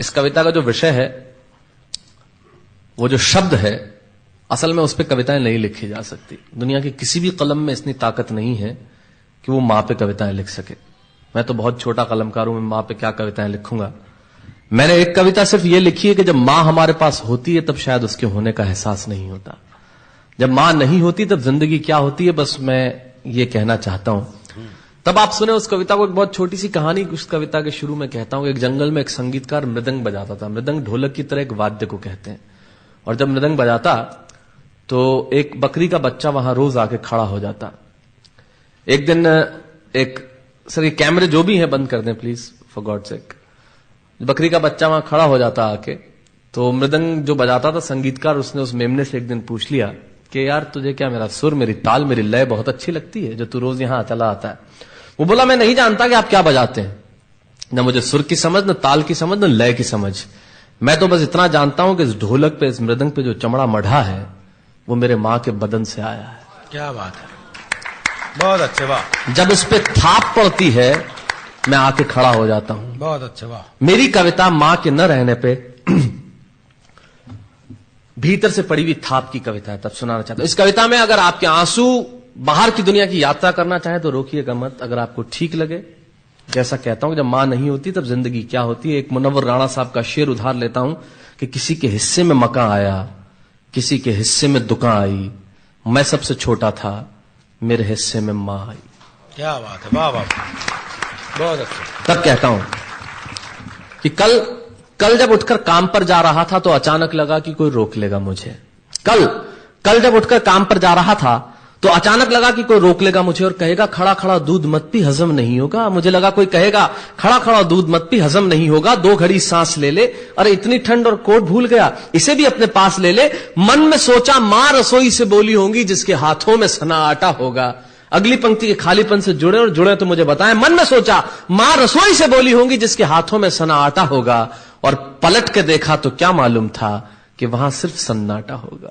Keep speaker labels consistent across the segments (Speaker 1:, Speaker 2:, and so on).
Speaker 1: इस कविता का जो विषय है, वो जो शब्द है, असल में उस पर कविताएं नहीं लिखी जा सकती। दुनिया की किसी भी कलम में इतनी ताकत नहीं है कि वो मां पे कविताएं लिख सके। मैं तो बहुत छोटा कलमकार हूं, मैं मां पे क्या कविताएं लिखूंगा। मैंने एक कविता सिर्फ ये लिखी है कि जब मां हमारे पास होती है तब शायद उसके होने का एहसास नहीं होता। जब मां नहीं होती तब जिंदगी क्या होती है, बस मैं ये कहना चाहता हूं। तब आप सुने उस कविता को। एक बहुत छोटी सी कहानी उस कविता के शुरू में कहता हूं। एक जंगल में एक संगीतकार मृदंग बजाता था। मृदंग ढोलक की तरह एक वाद्य को कहते हैं। और जब मृदंग बजाता तो एक बकरी का बच्चा वहां रोज आके खड़ा हो जाता। एक दिन सर ये कैमरे जो भी हैं बंद कर दें प्लीज, फॉर गॉड सेक। बकरी का बच्चा वहां खड़ा हो जाता आके, तो मृदंग जो बजाता था संगीतकार, उसने उस मेमने से एक दिन पूछ लिया कि यार तुझे क्या मेरा सुर, मेरी ताल, मेरी लय बहुत अच्छी लगती है जो तू रोज यहां चला आता है। वो बोला मैं नहीं जानता कि आप क्या बजाते हैं, न मुझे सुर की समझ, न ताल की समझ, न लय की समझ। मैं तो बस इतना जानता हूं कि इस ढोलक पे, इस मृदंग पे जो चमड़ा मढ़ा है वो मेरे मां के बदन से आया है।
Speaker 2: क्या बात है, बहुत अच्छे, वाह।
Speaker 1: जब उस पे थाप पड़ती है मैं आके खड़ा हो जाता हूं।
Speaker 2: बहुत अच्छे, वाह।
Speaker 1: मेरी कविता मां के न रहने पे भीतर से पड़ी हुई थाप की कविता है, तब सुनाना चाहता हूं। इस कविता में अगर आपके आंसू बाहर की दुनिया की यात्रा करना चाहे तो रोकिएगा मत। अगर आपको ठीक लगे, जैसा कहता हूं जब मां नहीं होती तब जिंदगी क्या होती है। एक मुनव्वर राणा साहब का शेर उधार लेता हूं कि किसी के हिस्से में मकान आया, किसी के हिस्से में दुकान आई, मैं सबसे छोटा था, मेरे हिस्से में मां आई।
Speaker 2: क्या बात है, वाह वाह, बहुत अच्छा।
Speaker 1: तब कहता हूं कि कल जब उठकर काम पर जा रहा था तो अचानक लगा कि कोई रोक लेगा मुझे। कल जब उठकर काम पर जा रहा था तो अचानक लगा कि कोई रोक लेगा मुझे और कहेगा खड़ा खड़ा दूध मत पी, हजम नहीं होगा। मुझे लगा कोई कहेगा खड़ा खड़ा दूध मत पी, हजम नहीं होगा। 2 घड़ी सांस ले ले, अरे इतनी ठंड और कोट भूल गया, इसे भी अपने पास ले ले। मन में सोचा मां रसोई से बोली होंगी जिसके हाथों में सना आटा होगा। अगली पंक्ति के खालीपन से जुड़े और जुड़े तो मुझे बताएं। मन में सोचा मां रसोई से बोली होंगी जिसके हाथों में सना आटा होगा, और पलट के देखा तो क्या मालूम था कि वहां सिर्फ सन्नाटा होगा।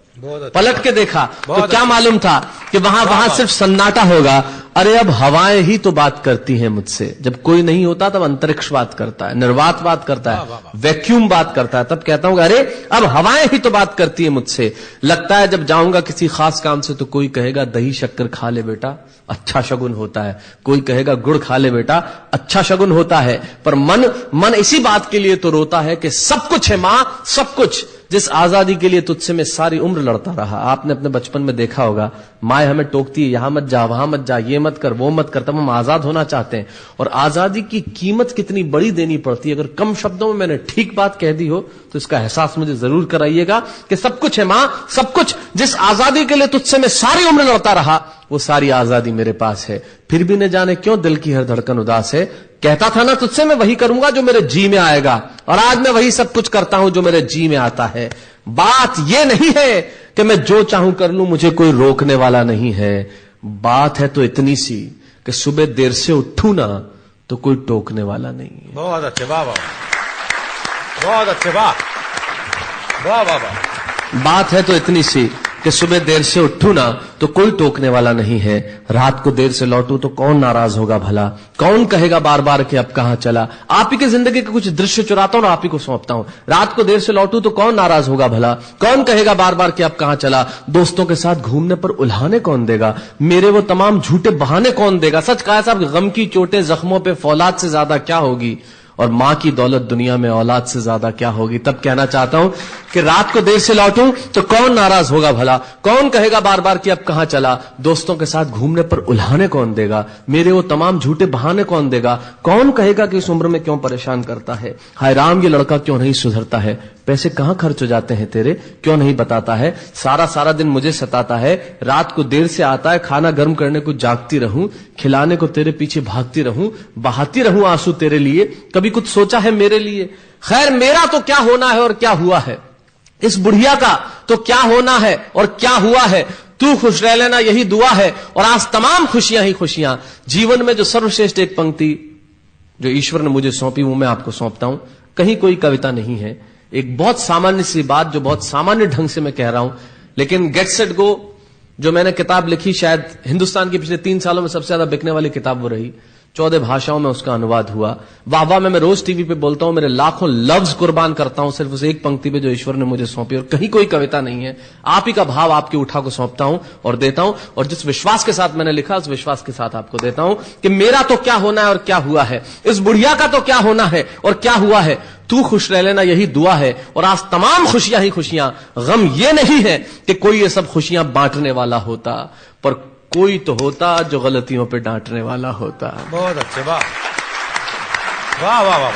Speaker 1: पलट के देखा तो क्या मालूम था कि वहां सिर्फ सन्नाटा होगा। अरे अब हवाएं ही तो बात करती हैं मुझसे। जब कोई नहीं होता तब अंतरिक्ष बात करता है, निर्वात बात करता है, वैक्यूम बात करता है। तब कहता हूं अरे अब हवाएं ही तो बात करती है मुझसे। लगता है जब जाऊंगा किसी खास काम से तो कोई कहेगा दही शक्कर खा ले बेटा, अच्छा शगुन होता है। कोई कहेगा गुड़ खा ले बेटा, अच्छा शगुन होता है। पर मन इसी बात के लिए तो रोता है कि सब कुछ है मां, सब कुछ, जिस आजादी के लिए तुझसे मैं सारी उम्र लड़ता रहा। आपने अपने बचपन में देखा होगा, माए हमें टोकती है, यहां मत जा, वहां मत जा, ये मत कर, वो मत कर। तब हम आजाद होना चाहते हैं, और आजादी की कीमत कितनी बड़ी देनी पड़ती है। अगर कम शब्दों में मैंने ठीक बात कह दी हो तो इसका एहसास मुझे जरूर कराइएगा कि सब कुछ है मां, सब कुछ, जिस आजादी के लिए तुझसे मैं सारी उम्र लड़ता रहा वो सारी आजादी मेरे पास है। फिर भी न जाने क्यों दिल की हर धड़कन उदास है। कहता था ना तुझसे मैं वही करूंगा जो मेरे जी में आएगा, और आज मैं वही सब कुछ करता हूं जो मेरे जी में आता है। बात यह नहीं है कि मैं जो चाहूं कर लूं, मुझे कोई रोकने वाला नहीं है। बात है तो इतनी सी कि सुबह देर से उठूं ना तो कोई टोकने वाला नहीं है।
Speaker 2: बहुत अच्छे, वाह वाह, बहुत अच्छे, वाह वाह वाह वाह।
Speaker 1: बात है तो इतनी सी कि सुबह देर से उठूं ना तो कोई टोकने वाला नहीं है। रात को देर से लौटूं तो कौन नाराज होगा भला, कौन कहेगा बार बार कि अब कहां चला। आप ही के जिंदगी के कुछ दृश्य चुराता हूं और आप ही को सौंपता हूं। रात को देर से लौटूं तो कौन नाराज होगा भला, कौन कहेगा बार बार कि अब कहां चला। दोस्तों के साथ घूमने पर उल्हाने कौन देगा, मेरे वो तमाम झूठे बहाने कौन देगा। सच कहा साहब, गम की चोटें जख्मों पे फौलाद से ज्यादा क्या होगी, और मां की दौलत दुनिया में औलाद से ज्यादा क्या होगी। तब कहना चाहता हूं कि रात को देर से लौटूं तो कौन नाराज होगा भला, कौन कहेगा बार बार कि अब कहां चला। दोस्तों के साथ घूमने पर उल्हाने कौन देगा, मेरे वो तमाम झूठे बहाने कौन देगा। कौन कहेगा कि इस उम्र में क्यों परेशान करता है। हाय राम ये लड़का क्यों नहीं सुधरता है, पैसे कहां खर्च हो जाते हैं तेरे, क्यों नहीं बताता है। सारा दिन मुझे सताता है, रात को देर से आता है, खाना गर्म करने को जागती रहूं, खिलाने को तेरे पीछे भागती रहूं, बहाती रहूं आंसू तेरे लिए, कभी कुछ सोचा है मेरे लिए। खैर मेरा तो क्या होना है और क्या हुआ है, इस बुढ़िया का तो क्या होना है और क्या हुआ है। तू खुश रह लेना यही दुआ है, और आज तमाम खुशियां ही खुशियां। जीवन में जो सर्वश्रेष्ठ एक पंक्ति जो ईश्वर ने मुझे सौंपी वो मैं आपको सौंपता हूं। कहीं कोई कविता नहीं है, एक बहुत सामान्य सी बात जो बहुत सामान्य ढंग से मैं कह रहा हूं, लेकिन गेट सेट गो जो मैंने किताब लिखी, शायद हिंदुस्तान के पिछले 3 सालों में सबसे ज्यादा बिकने वाली किताब वो रही। 14 भाषाओं में उसका अनुवाद हुआ। वाह वाह में मैं रोज टीवी पे बोलता हूं, मेरे लाखों लफ्ज कुर्बान करता हूं सिर्फ उस एक पंक्ति पे जो ईश्वर ने मुझे सौंपी, और कहीं कोई कविता नहीं है, आप ही का भाव आपकी उठा को सौंपता हूं और देता हूं। और जिस विश्वास के साथ मैंने लिखा उस विश्वास के साथ आपको देता हूं कि मेरा तो क्या होना है और क्या हुआ है, इस बुढ़िया का तो क्या होना है और क्या हुआ है, तू खुश रह लेना यही दुआ है। और आज तमाम खुशियां ही खुशियां, गम ये नहीं है कि कोई ये सब खुशियां बांटने वाला होता, पर कोई तो होता जो गलतियों पे डांटने वाला होता।
Speaker 2: बहुत अच्छे, वाह वाह वाह वाह,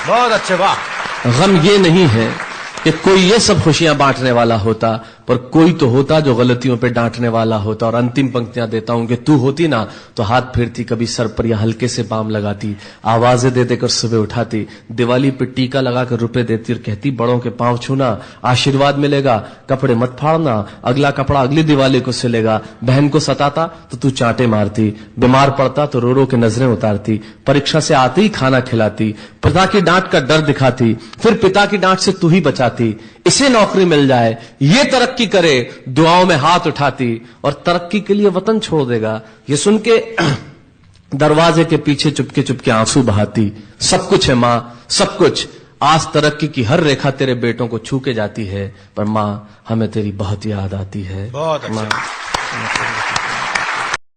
Speaker 2: बहुत अच्छे, वाह।
Speaker 1: गम ये नहीं है कि कोई ये सब खुशियां बांटने वाला होता, पर कोई तो होता जो गलतियों पे डांटने वाला होता। और अंतिम पंक्तियां देता हूं कि तू होती ना तो हाथ फेरती, कभी सर पर या हल्के से बाम लगाती, आवाजें दे देकर सुबह उठाती, दिवाली पे टीका लगाकर रुपए देती और कहती बड़ों के पांव छूना आशीर्वाद मिलेगा, कपड़े मत फाड़ना, अगला कपड़ा अगली दिवाली को सिलेगा। बहन को सताता तो तू चांटे मारती, बीमार पड़ता तो रो रो के नजरें उतारती, परीक्षा से आते ही खाना खिलाती, पिता की डांट का डर दिखाती, फिर पिता की डांट से तू ही बचाती, इसे नौकरी मिल जाए, ये तरक्की करे, दुआओं में हाथ उठाती, और तरक्की के लिए वतन छोड़ देगा, ये सुन के दरवाजे के पीछे चुपके चुपके आंसू बहाती। सब कुछ है मां, सब कुछ, आज तरक्की की हर रेखा तेरे बेटों को छू के जाती है, पर मां हमें तेरी बहुत याद आती है।
Speaker 2: बहुत अच्छा।